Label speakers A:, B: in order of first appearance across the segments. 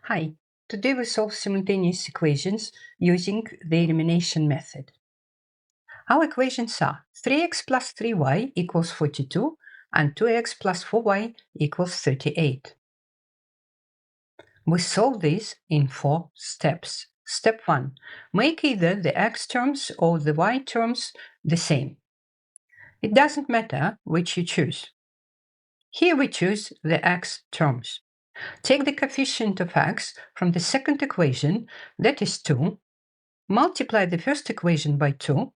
A: Hi, today we solve simultaneous equations using the elimination method. Our equations are 3x plus 3y equals 42 and 2x plus 4y equals 38. We solve this in 4 steps. Step 1. Make either the x terms or the y terms the same. It doesn't matter which you choose. Here we choose the x terms. Take the coefficient of x from the second equation, that is 2, multiply the first equation by 2.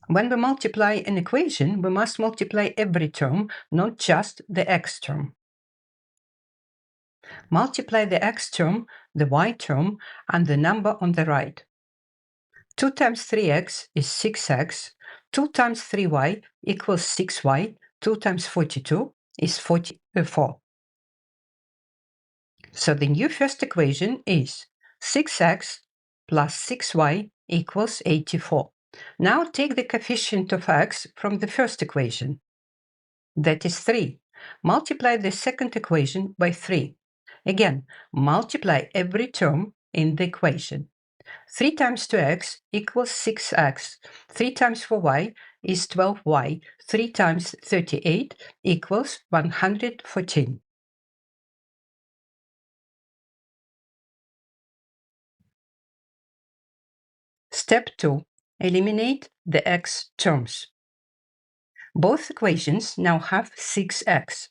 A: When we multiply an equation, we must multiply every term, not just the x term. Multiply the x term, the y term, and the number on the right. 2 times 3x is 6x, 2 times 3y equals 6y, 2 times 42 is 44. So the new first equation is 6x plus 6y equals 84. Now take the coefficient of x from the first equation. That is 3. Multiply the second equation by 3. Again, multiply every term in the equation. 3 times 2x equals 6x. 3 times 4y is 12y. 3 times 38 equals 114. Step 2. Eliminate the x terms. Both equations now have 6x.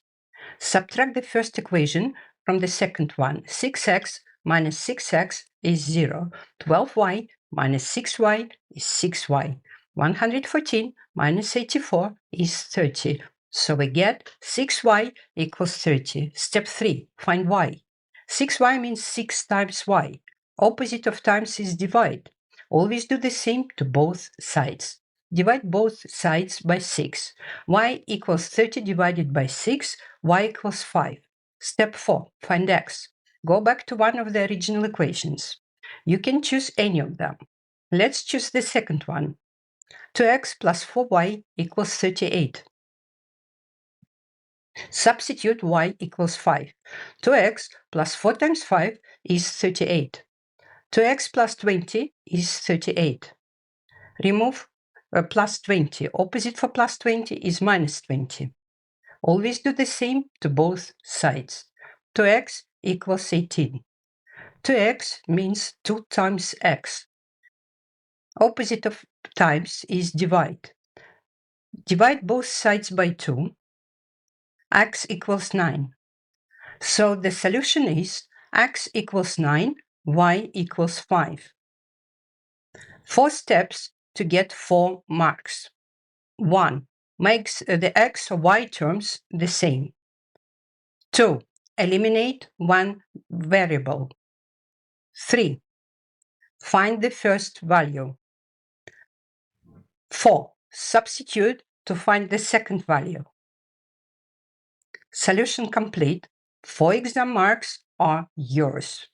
A: Subtract the first equation from the second one. 6x minus 6x is 0. 12y minus 6y is 6y. 114 minus 84 is 30. So we get 6y equals 30. Step 3. Find y. 6y means 6 times y. Opposite of times is divide. Always do the same to both sides. Divide both sides by 6. Y equals 30 divided by 6. Y equals 5. Step 4. Find x. Go back to one of the original equations. You can choose any of them. Let's choose the second one. 2x plus 4y equals 38. Substitute y equals 5. 2x plus 4 times 5 is 38. 2x plus 20 is 38. Remove plus 20. Opposite for plus 20 is minus 20. Always do the same to both sides. 2x equals 18. 2x means 2 times x. Opposite of times is divide. Divide both sides by 2. X equals 9. So the solution is x equals 9, y equals 5. 4 steps to get 4 marks. 1. Makes the x or y terms the same. 2. Eliminate one variable. 3. Find the first value. 4. Substitute to find the second value. Solution complete. 4 exam marks are yours.